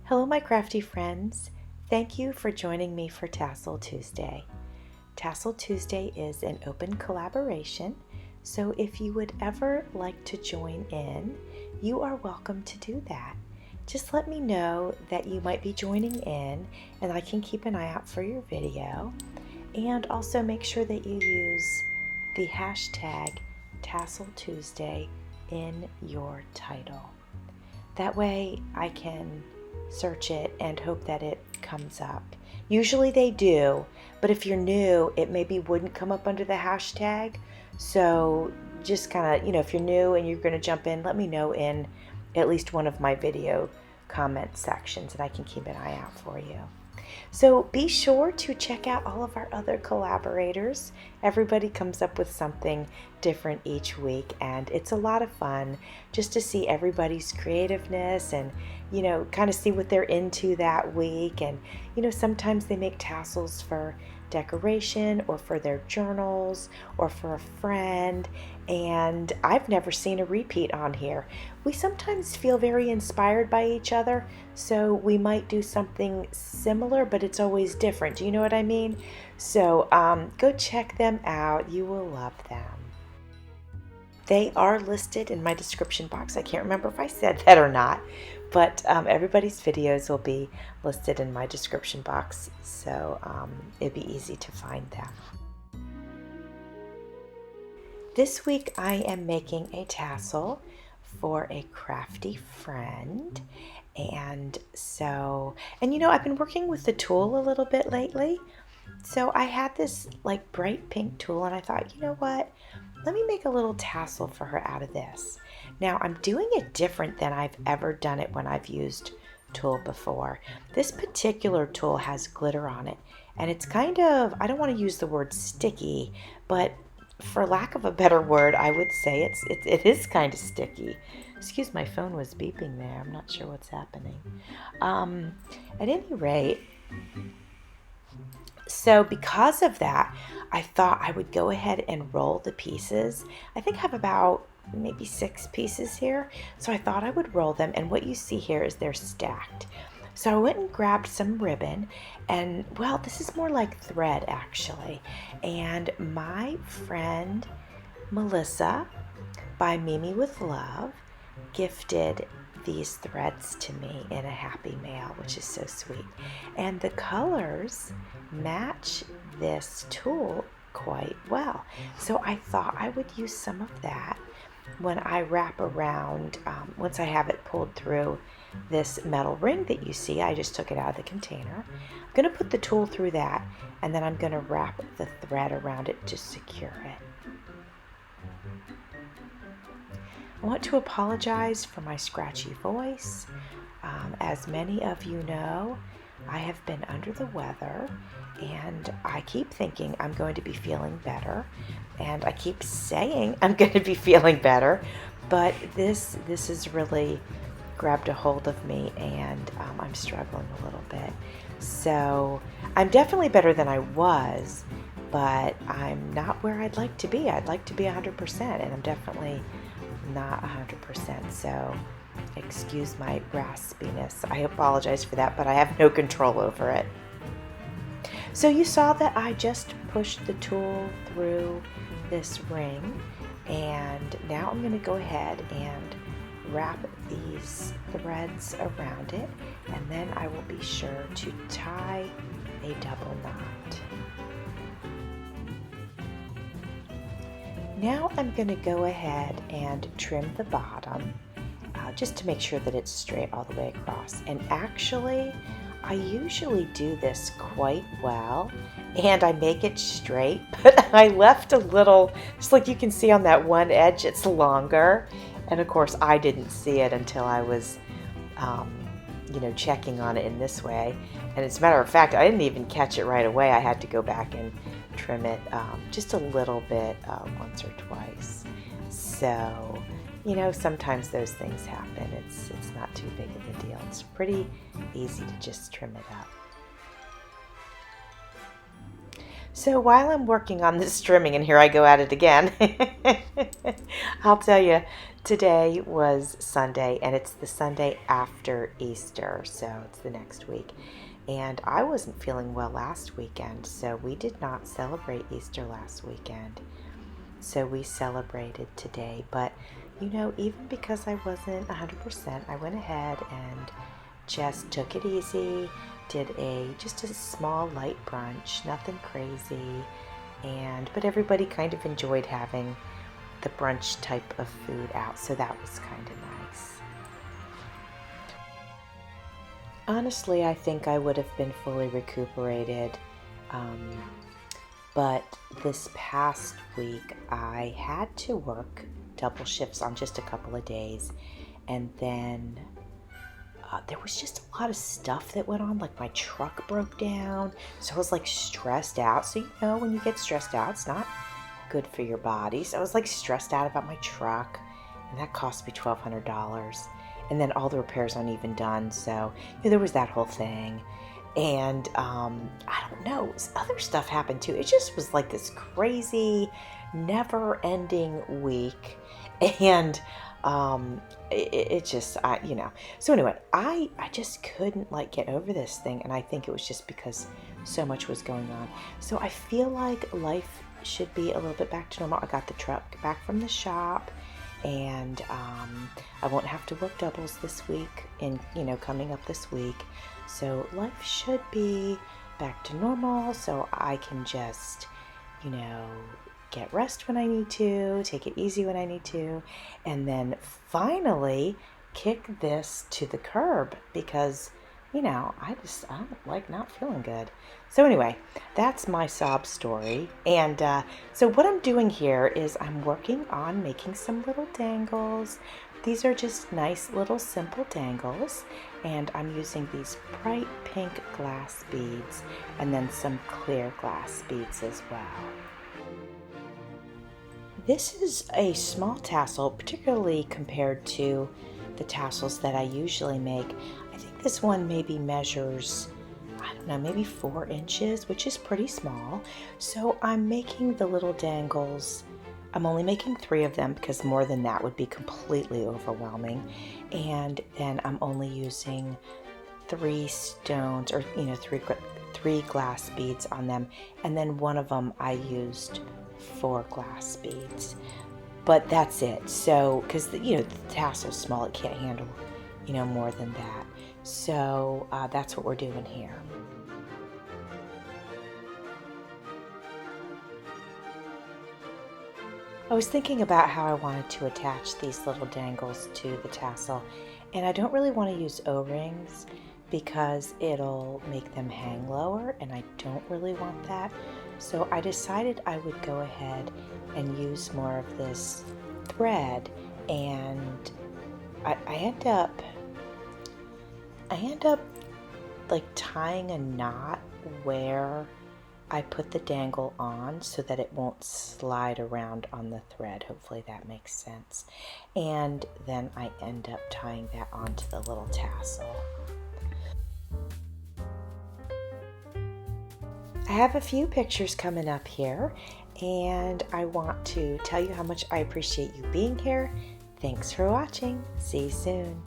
Hello, my crafty friends. Thank you for joining me for Tassel Tuesday. Tassel Tuesday is an open collaboration, so if you would ever like to join in, you are welcome to do that. Just let me know that you might be joining in, and I can keep an eye out for your video. And also make sure that you use the hashtag Tassel Tuesday in your title. That way I can search it and hope that it comes up. Usually they do, but if you're new, it maybe wouldn't come up under the hashtag. So just kind of, if you're new and you're going to jump in, let me know in at least one of my video comment sections and I can keep an eye out for you. So be sure to check out all of our other collaborators. Everybody comes up with something different each week, and it's a lot of fun just to see everybody's creativeness and, kind of see what they're into that week. And, sometimes they make tassels for decoration or for their journals or for a friend, and I've never seen a repeat on here. We sometimes feel very inspired by each other, so we might do something similar, but it's always different. Do you know what I mean? So go check them out. You will love them. They are listed in my description box. I can't remember if I said that or not, but everybody's videos will be listed in my description box, so it'd be easy to find them. This week I am making a tassel for a crafty friend, and I've been working with the tool a little bit lately. So I had this like bright pink tool, and I thought, you know what? Let me make a little tassel for her out of this. Now I'm doing it different than I've ever done it when I've used tulle before. This particular tool has glitter on it, and it's kind of, I don't want to use the word sticky, but for lack of a better word, I would say it is kind of sticky. Excuse, my phone was beeping there. I'm not sure what's happening. At any rate, so because of that, I thought I would go ahead and roll the pieces. I think I have about maybe 6 pieces here. So I thought I would roll them, and what you see here is they're stacked. So I went and grabbed some ribbon, and well, this is more like thread actually. And my friend Melissa by Mimi with Love gifted these threads to me in a happy mail, which is so sweet. And the colors match this tool quite well. So I thought I would use some of that when I wrap around, once I have it pulled through this metal ring that you see. I just took it out of the container. I'm going to put the tool through that, and then I'm going to wrap the thread around it to secure it. I want to apologize for my scratchy voice. As many of you know, I have been under the weather, and I keep thinking I'm going to be feeling better, and I keep saying I'm going to be feeling better, but this has really grabbed a hold of me, and I'm struggling a little bit. So I'm definitely better than I was, but I'm not where I'd like to be. I'd like to be 100%, and I'm definitely not 100%. So excuse my raspiness. I apologize for that, but I have no control over it. So you saw that I just pushed the tool through this ring, and now I'm going to go ahead and wrap these threads around it, and then I will be sure to tie a double knot. Now I'm going to go ahead and trim the bottom just to make sure that it's straight all the way across. And actually, I usually do this quite well, and I make it straight, but I left a little, just like you can see on that one edge, it's longer. And of course, I didn't see it until I was, checking on it in this way. And as a matter of fact, I didn't even catch it right away. I had to go back and trim it just a little bit once or twice. So, sometimes those things happen. It's not too big of a deal. It's pretty easy to just trim it up. So while I'm working on this trimming, and here I go at it again, I'll tell you, today was Sunday, and it's the Sunday after Easter, so it's the next week. And I wasn't feeling well last weekend, so we did not celebrate Easter last weekend. So we celebrated today, but you know, even because I wasn't 100%, I went ahead and just took it easy, did just a small light brunch, nothing crazy, but everybody kind of enjoyed having the brunch type of food out, so that was kind of nice. Honestly, I think I would have been fully recuperated, but this past week I had to work double shifts on just a couple of days, and then there was just a lot of stuff that went on, like my truck broke down, so I was like stressed out. So you know, when you get stressed out, it's not good for your body. So I was like stressed out about my truck, and that cost me $1,200, and then all the repairs aren't even done, so you know, there was that whole thing. And I don't know, other stuff happened too. It just was like this crazy never-ending week, and it just, you know. So anyway, I just couldn't like get over this thing, and I think it was just because so much was going on. So I feel like life should be a little bit back to normal. I got the truck back from the shop, and I won't have to work doubles this week, and you know, coming up this week. So life should be back to normal, so I can just, you know, get rest when I need to, take it easy when I need to, and then finally kick this to the curb because, you know, I don't like not feeling good. So anyway, that's my sob story. And so what I'm doing here is I'm working on making some little dangles. These are just nice little simple dangles, and I'm using these bright pink glass beads and then some clear glass beads as well. This is a small tassel, particularly compared to the tassels that I usually make. I think this one maybe measures, I don't know, maybe 4 inches, which is pretty small. So I'm making the little dangles. I'm only making 3 of them because more than that would be completely overwhelming. And then I'm only using 3 stones, or you know, three glass beads on them. And then one of them I used 4 glass beads. But that's it. So, because you know, the tassel's small, it can't handle, you know, more than that. So that's what we're doing here. I was thinking about how I wanted to attach these little dangles to the tassel, and I don't really want to use O-rings because it'll make them hang lower, and I don't really want that. So I decided I would go ahead and use more of this thread, and I end up like tying a knot where I put the dangle on so that it won't slide around on the thread. Hopefully that makes sense. And then I end up tying that onto the little tassel. I have a few pictures coming up here, and I want to tell you how much I appreciate you being here. Thanks for watching. See you soon.